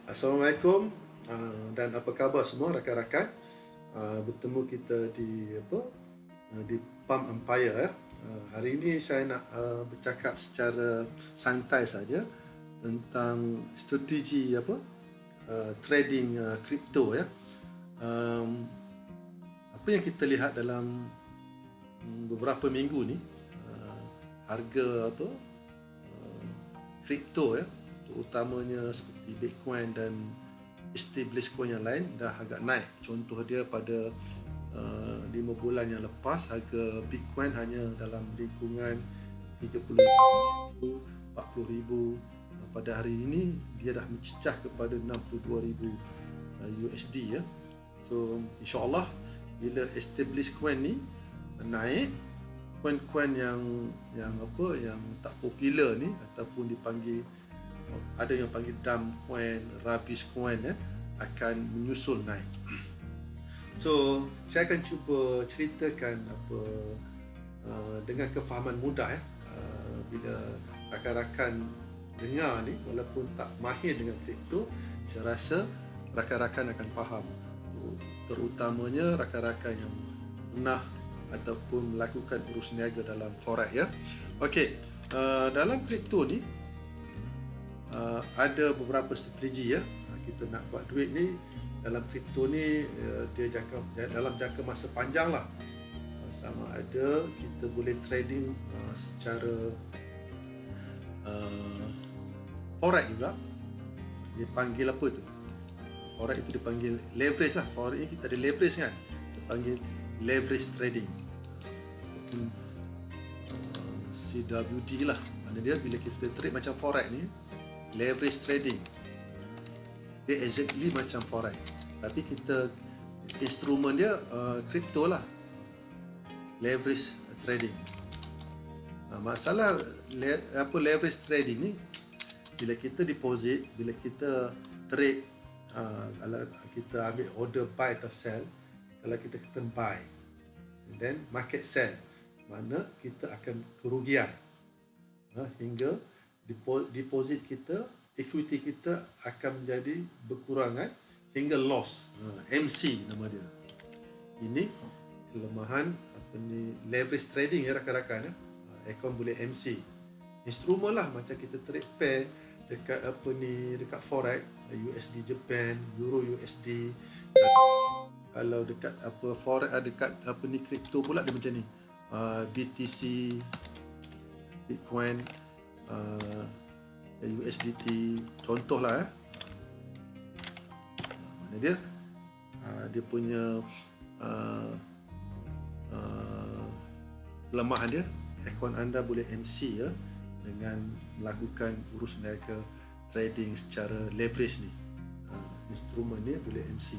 Assalamualaikum dan apa khabar semua rakan-rakan. Bertemu kita di Palm Empire ya. Hari ini saya nak bercakap secara santai saja tentang strategi trading kripto ya. Um, Apa yang kita lihat dalam beberapa minggu ni, harga kripto ya, terutamanya seperti Bitcoin dan established coin yang lain dah agak naik. Contoh dia pada 5 bulan yang lepas, harga Bitcoin hanya dalam lingkungan 30,000, 40,000. Pada hari ini dia dah mencecah kepada 62,000 USD ya. So insyaAllah bila established coin ni naik, coin-coin yang tak popular ni ataupun dipanggil, ada yang panggil dumb coin, rubbish coin akan menyusul naik. So saya akan cuba ceritakan dengan kefahaman mudah ya. Bila rakan-rakan dengar ni, walaupun tak mahir dengan kripto, saya rasa rakan-rakan akan faham, terutamanya rakan-rakan yang pernah ataupun melakukan urus niaga dalam forex ya. Okey, dalam kripto ni ada beberapa strategi ya. Kita nak buat duit ni dalam kripto ni, dia dalam jangka masa panjang lah. Sama ada kita boleh trading secara forex juga. Dia panggil apa tu? Forex itu dipanggil leverage lah. Forex ni kita ada leverage kan, dia panggil leverage trading ataupun CWD lah. Mana dia bila kita trade macam forex ni, leverage trading, dia exactly macam forex, tapi kita instrumen dia crypto lah, leverage trading. Masalah leverage trading ni, bila kita deposit, bila kita trade, kalau kita ambil order buy atau sell, kalau kita buy and then market sell, mana kita akan kerugian hingga deposit kita, equity kita akan menjadi berkurangan hingga loss. MC nama dia. Ini kelemahan leverage trading ya rakan-rakan ya. Account boleh MC. Instrumen lah, macam kita trade pair dekat dekat forex, USD Japan, Euro USD. Kalau dekat forex, dekat kripto pula dia macam ni, BTC, Bitcoin, USDT, contoh lah ya. Mana dia dia punya kelemahan dia, akaun anda boleh MC ya, dengan melakukan urus niaga trading secara leverage ni. Instrumen ni boleh MC.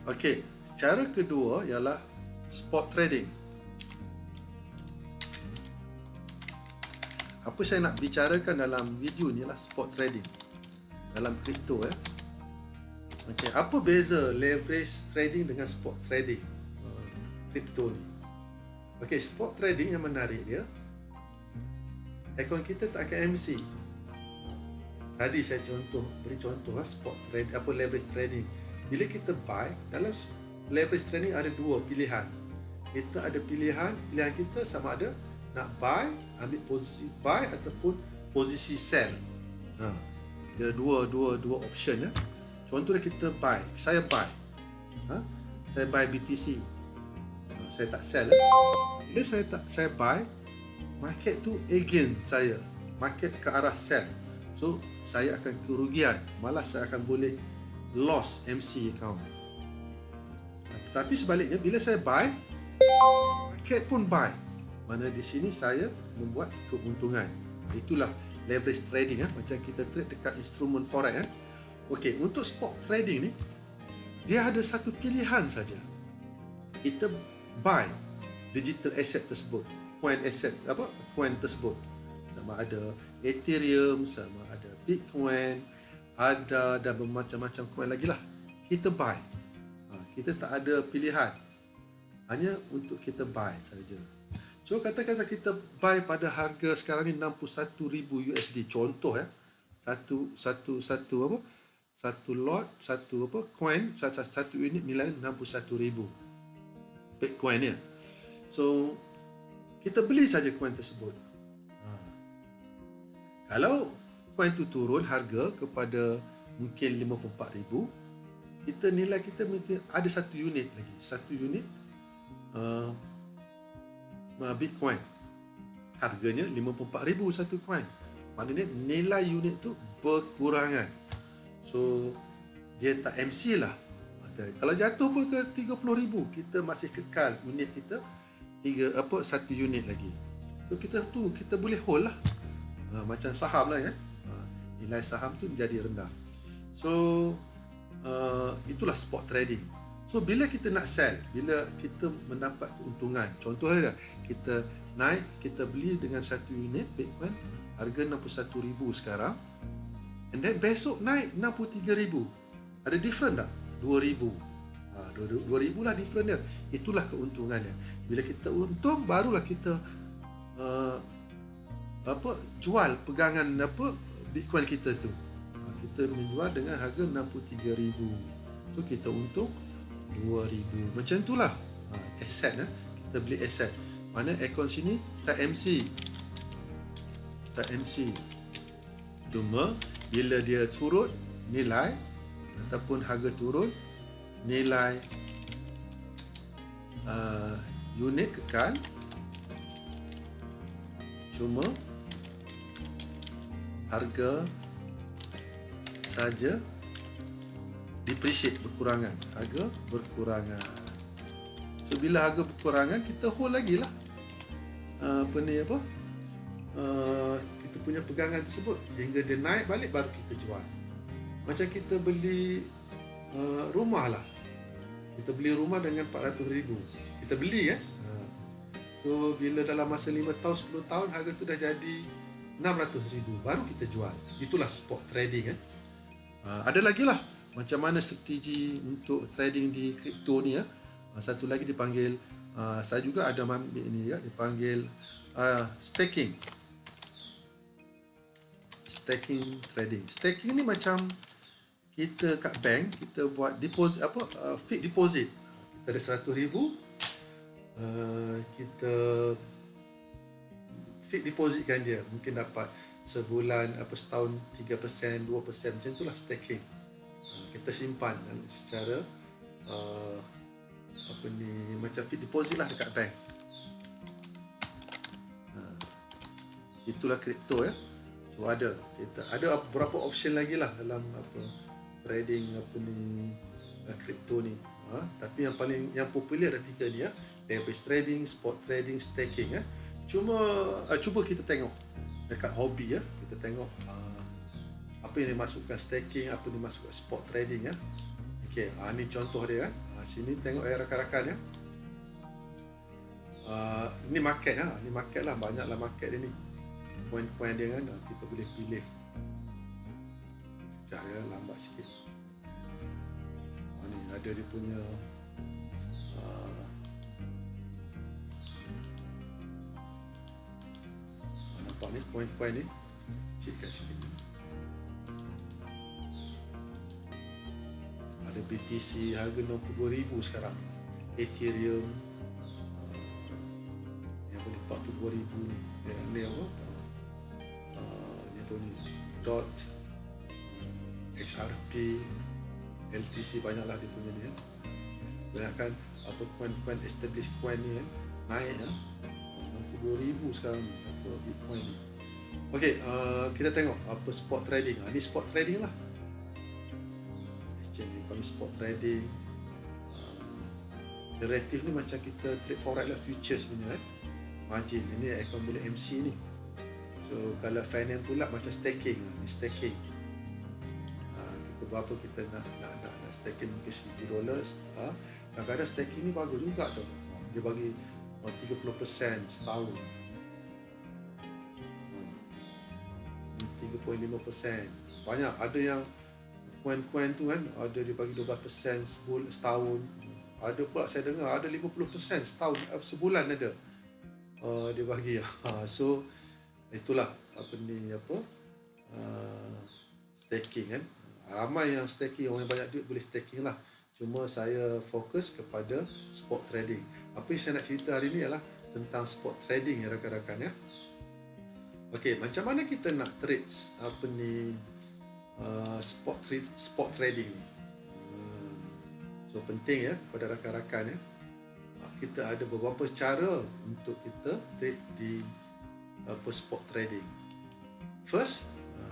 Okey, cara kedua ialah spot trading. Apa saya nak bicarakan dalam video ni lah spot trading dalam kripto ya. Okey, apa beza leverage trading dengan spot trading kripto ni? Okey, spot trading yang menarik dia, akaun kita tak akan MC. Tadi saya beri contoh spot trade, leverage trading. Bila kita buy, dalam leverage trading ada dua pilihan. Kita ada pilihan kita sama ada nak buy, ambil posisi buy ataupun posisi sell. Dia dua option ya. Contoh kita buy, saya buy. Saya buy BTC. Saya tak sell. Bila saya buy, market tu against saya, market ke arah sell. So saya akan kerugian, malah saya akan boleh loss MC account. Tapi sebaliknya, bila saya buy, market pun buy, mana di sini saya membuat keuntungan. Itulah leverage trading ya, macam kita trade dekat instrumen forex ya. Okey, untuk spot trading ni, dia ada satu pilihan saja. Kita buy digital asset tersebut, coin tersebut, sama ada Ethereum, sama ada Bitcoin, ada dan bermacam-macam coin lagi lah. Kita buy. Kita tak ada pilihan, hanya untuk kita buy saja. So kata-kata kita buy pada harga sekarang ni 61,000 USD, contoh ya, satu lot, satu coin, satu unit nilai 61,000 Bitcoin ya. So kita beli saja coin tersebut. Kalau coin tu turun harga kepada mungkin 54,000, kita nilai kita mesti ada satu unit lagi, satu unit Bitcoin. Harganya 54,000 satu coin. Maknanya nilai unit tu berkurangan. So dia tak MC lah. Kalau jatuh pun ke 30,000, kita masih kekal unit kita satu unit lagi. So kita boleh hold lah. Macam saham lah ya. Nilai saham tu menjadi rendah. So itulah spot trading. So bila kita nak sell, bila kita mendapat keuntungan, contohnya kita naik, kita beli dengan satu unit Bitcoin harga 61,000 sekarang, and then besok naik 63,000. Ada different tak? 2,000. 2,000 lah different dia. Itulah keuntungannya. Bila kita untung, barulah kita jual pegangan Bitcoin kita tu. Kita menjual dengan harga 63,000. So kita untung 2,000. Macam itulah aset. Kita beli aset. Mana akaun sini tak MC. Tak MC. Cuma bila dia surut nilai ataupun harga turun, nilai unit kekal, cuma harga saja depreciate, berkurangan. Harga berkurangan. So bila harga berkurangan, kita hold lagi lah kita punya pegangan tersebut hingga dia naik balik, baru kita jual. Macam kita beli rumah lah. Kita beli rumah dengan 400,000. Kita beli so bila dalam masa 5 tahun 10 tahun harga tu dah jadi 600,000, baru kita jual. Itulah spot trading ada lagi lah macam mana strategi untuk trading di kripto ni satu lagi dipanggil saya juga ada ambil ini dipanggil staking trading. Staking ni macam kita kat bank, kita buat deposit fixed deposit. Kita ada 100,000, kita fixed depositkan dia, mungkin dapat sebulan setahun 3%, 2%, macam itulah staking. Kita simpan secara macam fixed deposit lah dekat bank. Itulah kripto So kita ada beberapa option lagi lah dalam trading kripto ni. Tapi yang popular ada 3 ni leverage trading, spot trading, staking cuba kita tengok dekat hobi kita tengok apa yang dimasukkan staking, apa yang dimasukkan spot trading okey, ni contoh dia sini tengok rakan-rakan ini market ni market lah, banyaklah market dia ni, coin-coin dia kita boleh pilih. Sekejap lambat sikit. Ni ada dia punya nampak ni coin-coin ni, cikkan sikit. Ada BTC harga 62,000 sekarang, Ethereum yang boleh 42,000 ni, ni ni dot XRP, LTC, banyaklah dia punya ni banyakkan coin-coin established coin ni naik 62,000 sekarang ni Bitcoin ni. Okey, kita tengok apa spot trading. Ni spot trading lah. Exchange ni panggil spot trading. Derivative ni macam kita trade forex lah, futures punya margin. Ini akaun boleh MC ni. So kalau finance pula macam staking. Ni staking. Kita berapa kita nak staking mungkin $1,000. Kadang-kadang staking ni bagus juga tau. Dia bagi 30% setahun. 3.5%. Banyak, ada yang coin-coin tu ada dia bagi 12% setahun. Ada pula saya dengar ada 50% setahun, sebulan ada dia bagi. So itulah staking Ramai yang staking, orang yang banyak duit boleh staking lah. Cuma saya fokus kepada spot trading. Apa yang saya nak cerita hari ni ialah tentang spot trading ya rakan-rakan ya. Okey, macam mana kita nak trade spot trading ni? So penting ya kepada rakan-rakan ya. Kita ada beberapa cara untuk kita trade di spot trading. First,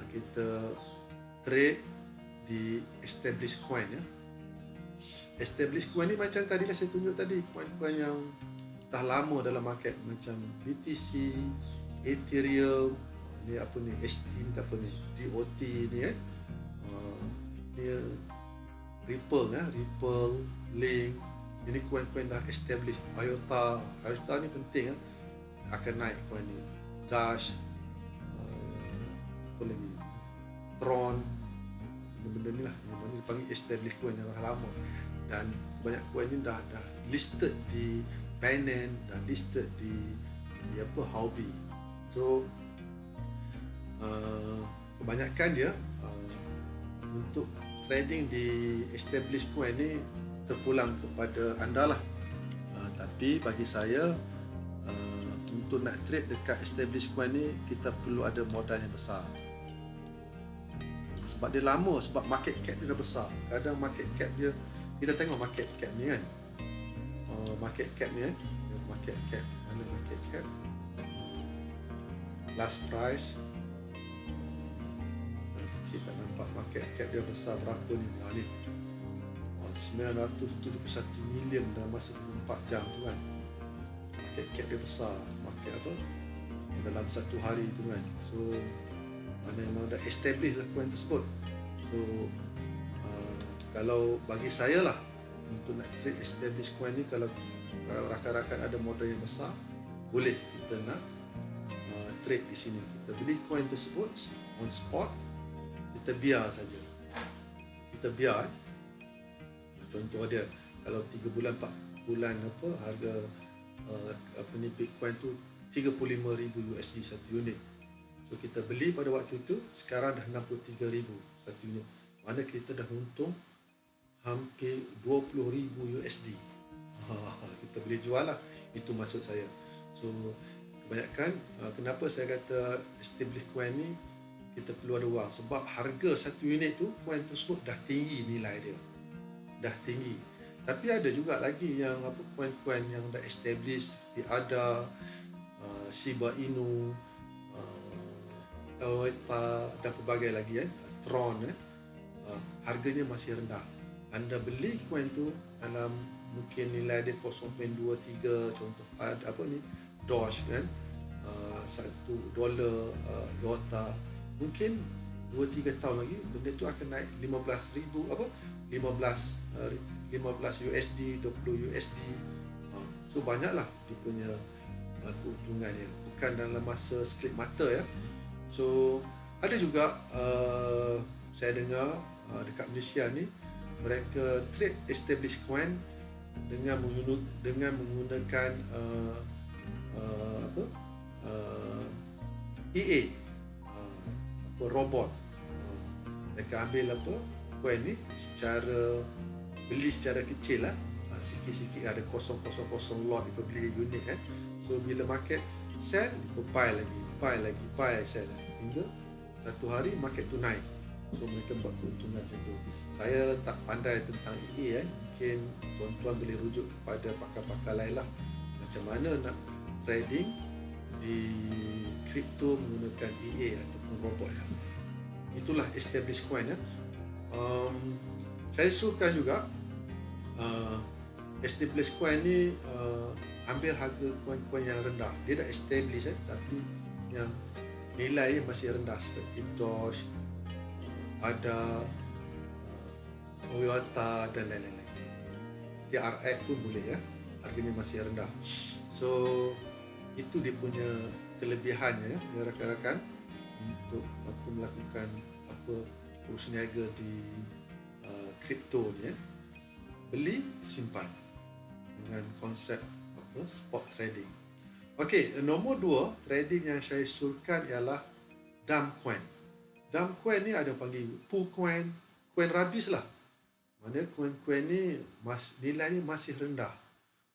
kita trade di established coin ya. Established coin ni macam tadi saya tunjuk tadi, coin-coin yang dah lama dalam market macam BTC, Ethereum, ni apa ni, HT ni tak apa ni, DOT ni kan. Ni Ripple ya, Ripple, Link. Ini coin-coin dah established. IOTA ni penting ya. Akan naik coin ni. Dash, apa lagi? Tron, benda ni lah yang mana dipanggil established coin yang dah lama, dan banyak coin ni dah listed di Binance, dah listed di Huobi. So kebanyakan dia untuk trading di established coin ni terpulang kepada anda lah. Tapi bagi saya untuk nak trade dekat established coin ni kita perlu ada modal yang besar. Sebab dia lama, sebab market cap dia dah besar. Kadang market cap dia, kita tengok market cap ni kan, market cap ni kan, market cap, mana market cap, last price, kecil tak nampak market cap dia besar berapa ni. Ni 971 million dalam masa 24 jam tu kan. Market cap dia besar, market apa dalam satu hari tu kan. So mana memang dah establish lah coin tersebut. So kalau bagi saya lah, untuk nak trade established coin ni, kalau rakan-rakan ada modal yang besar, boleh kita nak trade di sini. Kita beli coin tersebut on spot, kita biar saja. Kita biar. Contoh dia, kalau 3 bulan 4 bulan apa harga Bitcoin tu 35,000 USD satu unit. So kita beli pada waktu itu, sekarang dah 63,000 satu unit. Mana kita dah untung hampir 20,000 USD. Kita boleh jual lah. Itu maksud saya. So kebanyakan kenapa saya kata established coin ni kita perlu ada wang, sebab harga satu unit tu, coin tersebut dah tinggi nilai dia. Dah tinggi. Tapi ada juga lagi yang coin-coin yang dah established, seperti ADA, Shiba Inu, IOTA dan pelbagai lagi kan, Tron harganya masih rendah. Anda beli coin tu dalam mungkin nilai dia 0.23, contoh apa ni, Doge kan, $1 IOTA, mungkin 2-3 tahun lagi benda tu akan naik 15,000 15 USD, 20 USD. So banyaklah dia punya keuntungannya, bukan dalam masa sekelip mata ya. So ada juga saya dengar dekat Malaysia ni mereka trade established coin dengan menggunakan EA, robot. Mereka ambil coin ni beli secara kecil lah, sikit-sikit, ada 000 lot dia beli unit kan. So bila market sell, dia buy sell hingga satu hari market tu naik. So mereka buat keuntungan macam tu. Saya tak pandai tentang EA kan. Mungkin tuan-tuan boleh rujuk kepada pakar-pakar lain lah, macam mana nak trading di kripto menggunakan EA ataupun robot ya. Itulah established coin ya. Saya usulkan juga established coin ni ambil harga coin-coin yang rendah. Dia dah established tapi yang nilai masih rendah, seperti Doge, ADA, IOTA dan lain-lain. TRX pun boleh ya, harganya masih rendah. So itu dia punya kelebihannya ya rakan-rakan, untuk melakukan terus niaga di kripto ni ya. Beli simpan dengan konsep spot trading. Okey, nombor 2 trading yang saya usulkan ialah dump coin. Dump coin ni ada panggil pool coin, koin rabis lah. Mana koin-koin ni nilainya masih rendah.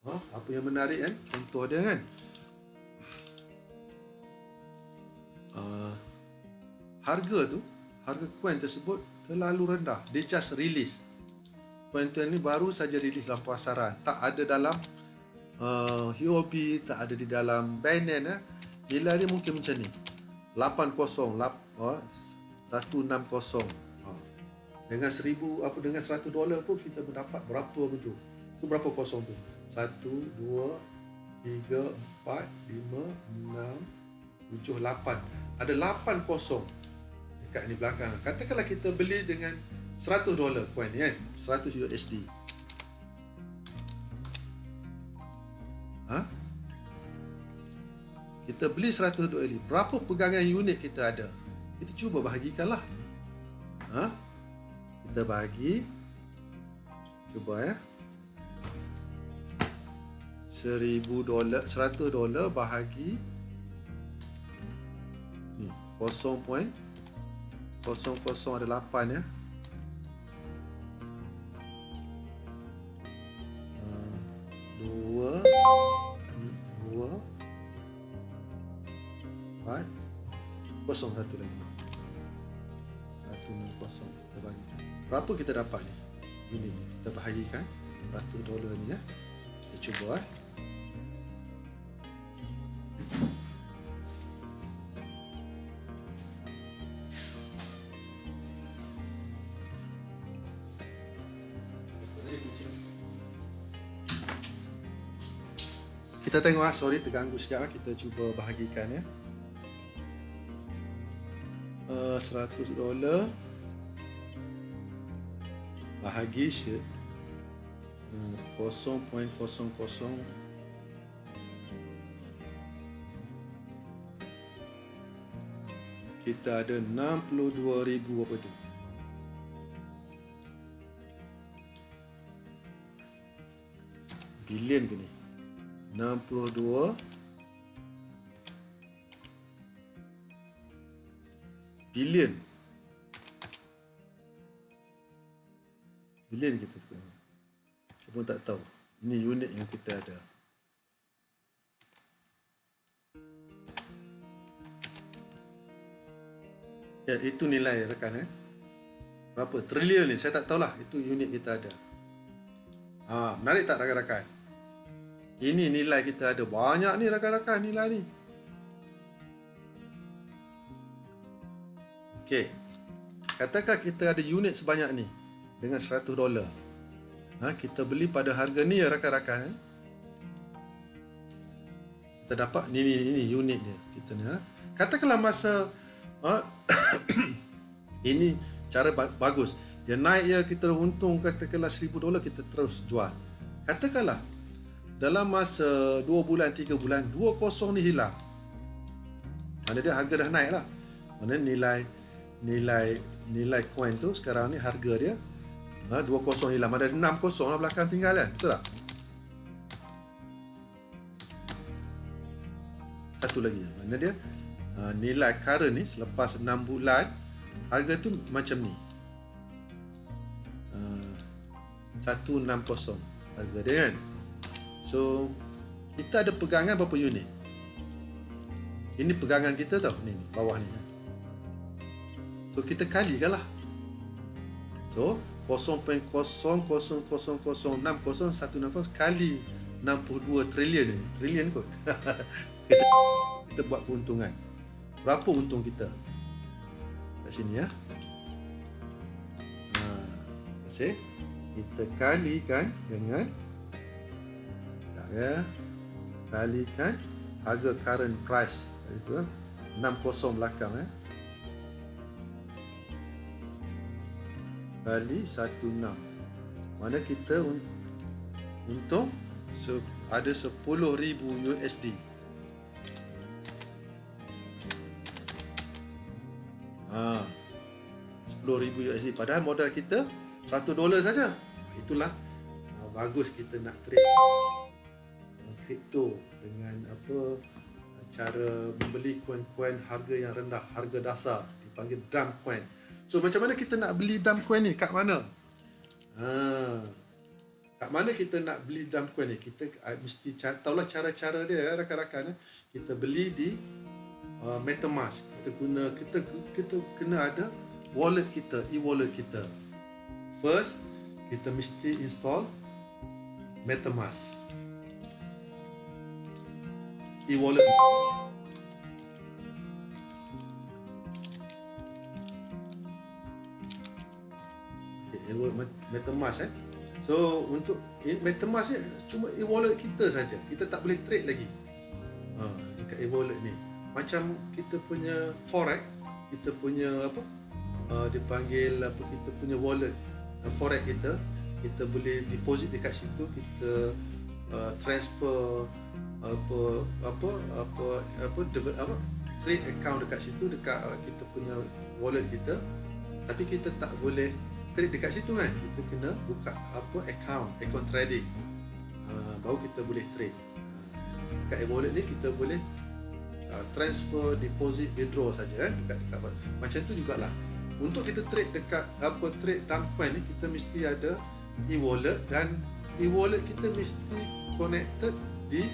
Apa yang menarik kan? Contoh dia kan. Harga koin tersebut terlalu rendah. Dia just release. Koin-koin ni baru saja release dalam pasaran. Tak ada dalam Huobi, tak ada di dalam Binance. Nilai dia mungkin macam ni. 160. Dengan dengan $100 pun kita mendapat berapa betul? Itu berapa kosong tu? 1, 2, 3, 4, 5, 6, 7, 8. Ada 8 kosong dekat ni belakang. Katakanlah kita beli dengan $100 koin ni kan, 100 USD. Kita beli $100. Berapa pegangan unit kita ada? Kita cuba bahagikanlah. Kita bahagi. Cuba ya. $100 bahagi ni 0.00 ada 8 ya. 2 4 kosong satu lagi 160. Kita bagi. Berapa kita dapat ni? Ini ni. Kita bahagikan $100 ni ya. Kita cuba Kita tengok sorry terganggu sekejap. Kita cuba bahagikan ya. $100 bahagi 0.00 kita ada 62,000 apa tu? Bilion ke ni? 62 bilion. Bilion kita sekarang. Saya pun tak tahu. Ini unit yang kita ada. Ya, itu nilai rekan berapa? Trilion ni, saya tak tahulah. Itu unit kita ada. Menarik tak rakan-rakan? Ini nilai kita ada. Banyak ni rakan-rakan nilai ni. Okey. Katakan kita ada unit sebanyak ni dengan $100. Kita beli pada harga ni ya rakan-rakan. Kita dapat ni unit dia. Kita ni katakanlah masa ini cara bagus. Dia naik ya, kita untung katakanlah $1,000, kita terus jual. Katakanlah dalam masa 2 bulan 3 bulan 20 ni hilang. Mana dia harga dah naik lah. Mana nilai koin tu sekarang ni harga dia 20 hilang. Ada 60 lah belakang tinggal kan. Betul tak? Satu lagi. Mana dia nilai current ni selepas 6 bulan harga tu macam ni. 160 harga dia kan. So kita ada pegangan berapa unit? Ini pegangan kita tau. Ni bawah ni. So kita kalikan lah. So 0.000060 kali 62 trilion ni. Trilion kot. kita buat keuntungan. Berapa untung kita? Kat sini ya. Terima kasih. Kita kalikan dengan kalikan harga current price itu 60 belakang kali 16. Mana kita untung ada 10,000 USD. $10,000 padahal modal kita $100 saja. Itulah bagus kita nak trade kripto dengan cara membeli koin-koin harga yang rendah, harga dasar, dipanggil dump coin. So macam mana kita nak beli dam coin ni? Kat mana? Kat mana kita nak beli dam coin ni? Kita mesti tahulah cara-cara dia rakan-rakan. Kita beli di MetaMask. Kita kena ada wallet kita, e-wallet kita. First, kita mesti install MetaMask. E-wallet. MetaMask So untuk MetaMask ni cuma e-wallet kita saja. Kita tak boleh trade lagi dekat e-wallet ni. Macam kita punya forex, kita punya apa dipanggil apa, kita punya wallet forex kita boleh deposit dekat situ, kita transfer trade account dekat situ, dekat kita punya wallet kita. Tapi kita tak boleh trade dekat situ kan. Kita kena buka account trading, baru kita boleh trade. Dekat e-wallet ni kita boleh transfer, deposit, withdraw saja kan, dekat macam tu jugalah. Untuk kita trade dekat trade dam coin ni, kita mesti ada e-wallet, dan e-wallet kita mesti connected di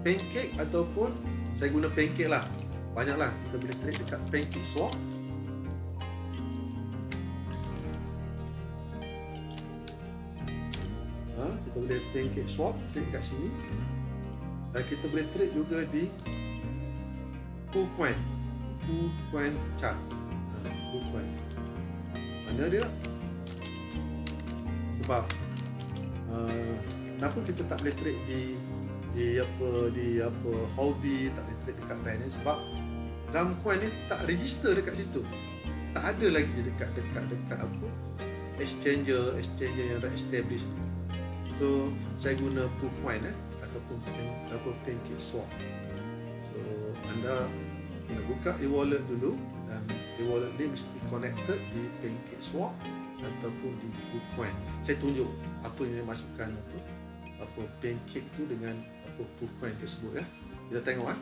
Pancake, ataupun saya guna Pancake lah. Banyaklah kita boleh trade dekat Pancake Swap. Kita boleh Pancake Swap, trade kat sini. Dan kita boleh trade juga di KuCoin chart. KuCoin. Mana dia? Sebab kenapa kita tak boleh trade di Huobi, tak boleh trade dekat Binance? Sebab dam coin ni tak register dekat situ. Tak ada lagi dekat apa exchanger yang dah establish ni. So saya guna KuCoin ataupun Pancake Swap. So anda kena buka e-wallet dulu, dan e-wallet ni mesti connected di Pancake Swap ataupun di KuCoin. Saya tunjuk apa yang masukkan apa Pancake tu dengan apa KuCoin tersebut ya. Kita tengok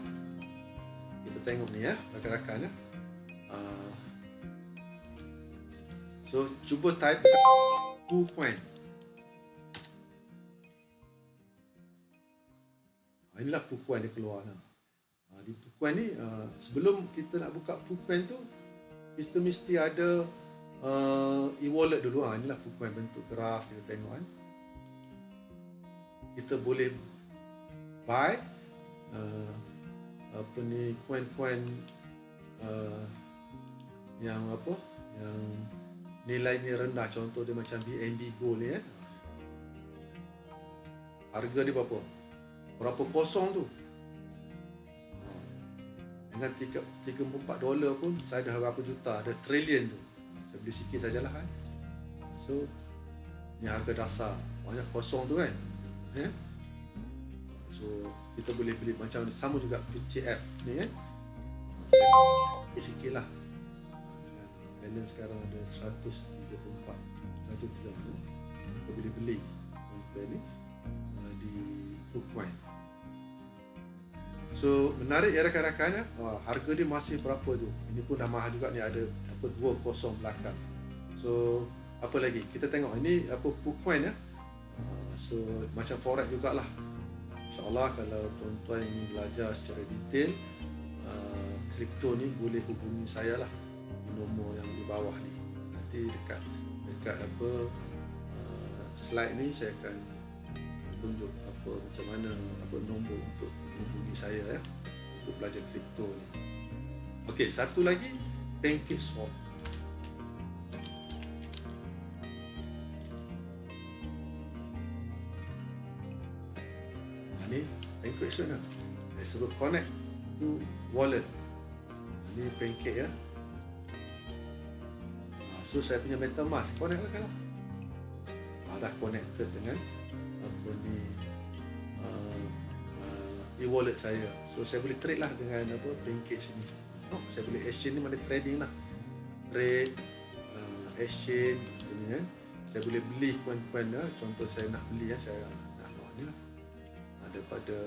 Kita tengok ni ya, rakan-rakan ya. So cuba type KuCoin. Inilah KuCoin dia keluar di KuCoin ni, sebelum kita nak buka KuCoin tu, kita mesti ada e-wallet dulu. Inilah KuCoin, bentuk graf kita tengok kan. Kita boleh buy coin-coin yang nilainya rendah. Contoh dia macam BNB Gold ni kan. Harga dia berapa kosong tu. Dengan $34 pun saya dah berapa juta, ada trilion tu. Saya beli sikit sajalah kan. So ni harga dasar, banyak kosong tu kan. So kita boleh beli macam ni, sama juga PTF ni kan. Sikit lah. Balance sekarang ada 134 kita boleh beli coin ni di KuCoin. So menarik ya rakan-rakan. Harga dia masih berapa tu. Ini pun dah mahal juga ni, ada 20 belakang. So apa lagi? Kita tengok ini KuCoin ya. So macam forex jugalah. InsyaAllah kalau tuan-tuan ingin belajar secara detail kripto ni, boleh hubungi saya lah di nombor yang di bawah ni. Nanti dekat slide ni saya akan tunjuk macam mana nombor untuk hubungi saya ya, untuk belajar kripto ni. Okey, satu lagi Pancake Swap. Ni Pancake Swap lah. Saya suruh connect to wallet. Ni Pancake ya. So saya punya MetaMask connect lah kan. Dah connected dengan e-wallet saya. So saya boleh trade lah dengan Pancake sini. Saya boleh exchange ni, mana trading lah. Trade, exchange ni kan. Saya boleh beli coin-coin lah. Contoh saya nak beli saya nak ni lah. Daripada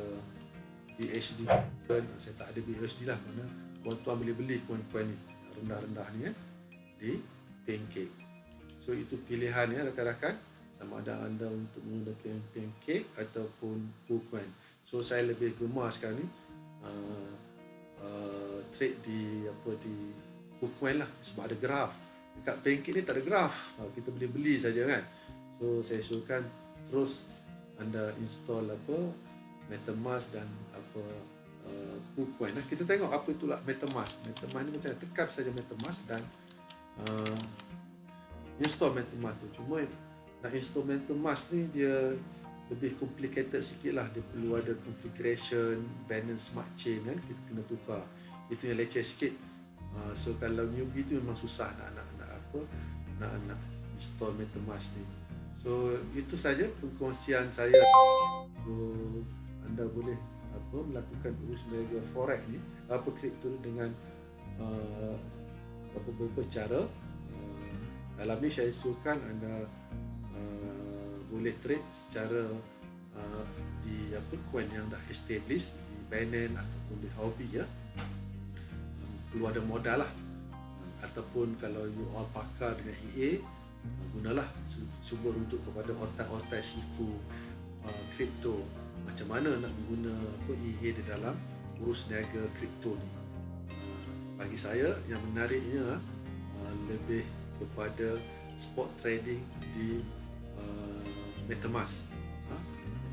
BHD kan. Saya tak ada BHD lah, mana tuan-tuan boleh beli coin-coin ni rendah-rendah ni kan. di pancake. So itu pilihan ya rakan-rakan, sama ada anda untuk menggunakan pancake ataupun Pukuan. So saya lebih gemar sekarang ni trade di Pukuan lah, sebab ada graf. Dekat pancake ni tak ada graf, kita boleh beli saja kan. So saya suruhkan terus anda install MetaMask dan Pukuan lah. Kita tengok apa itulah MetaMask. MetaMask ni macam tekan saja MetaMask dan install MetaMask tu. Cuma nak install MetaMask ni dia lebih complicated sikit lah. Dia perlu ada configuration Binance Smart Chain kan, kita kena tukar. Itu yang leceh sikit. So kalau newbie tu memang susah nak install MetaMask ni. So itu saja perkongsian saya. So anda boleh melakukan urus niaga forex ni, kripto dengan beberapa cara. Dalam ni saya suruhkan anda boleh trade secara di coin yang dah established di Binance ataupun di Huobi ya. Perlu ada modal lah, ataupun kalau you all pakar dengan EA, gunalah cuba rujuk kepada otak-otak sifu kripto, macam mana nak guna EA di dalam urus niaga kripto ni. Bagi saya yang menariknya lebih kepada spot trading di MetaMask.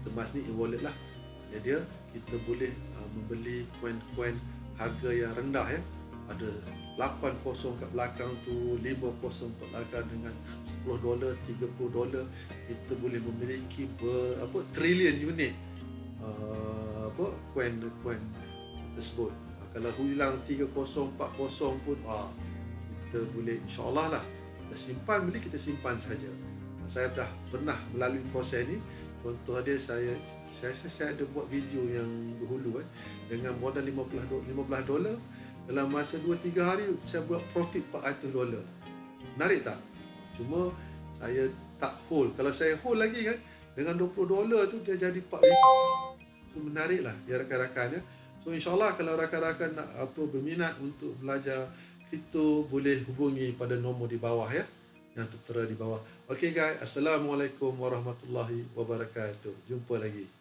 MetaMask ni e-wallet lah. Maksudnya dia kita boleh membeli koin-koin harga yang rendah ya. Ada 80 kat belakang tu, 50 kat belakang dengan $10, $30. Kita boleh memiliki trilion unit koin tersebut. Kalau hilang 30, 40 pun kita boleh, insyaAllah lah, kita simpan, beli kita simpan saja. Saya dah pernah melalui proses ni. Contoh dia, saya ada buat video yang dahulu dengan modal $15. Dalam masa 2-3 hari saya buat profit $400. Menarik tak? Cuma saya tak hold. Kalau saya hold lagi kan, dengan $20 tu dia jadi $4,000. So menarik lah ya rakan-rakan ya. So insyaAllah kalau rakan-rakan nak berminat untuk belajar kripto, boleh hubungi pada nombor di bawah ya, yang tertera di bawah. Okay guys, Assalamualaikum warahmatullahi wabarakatuh. Jumpa lagi.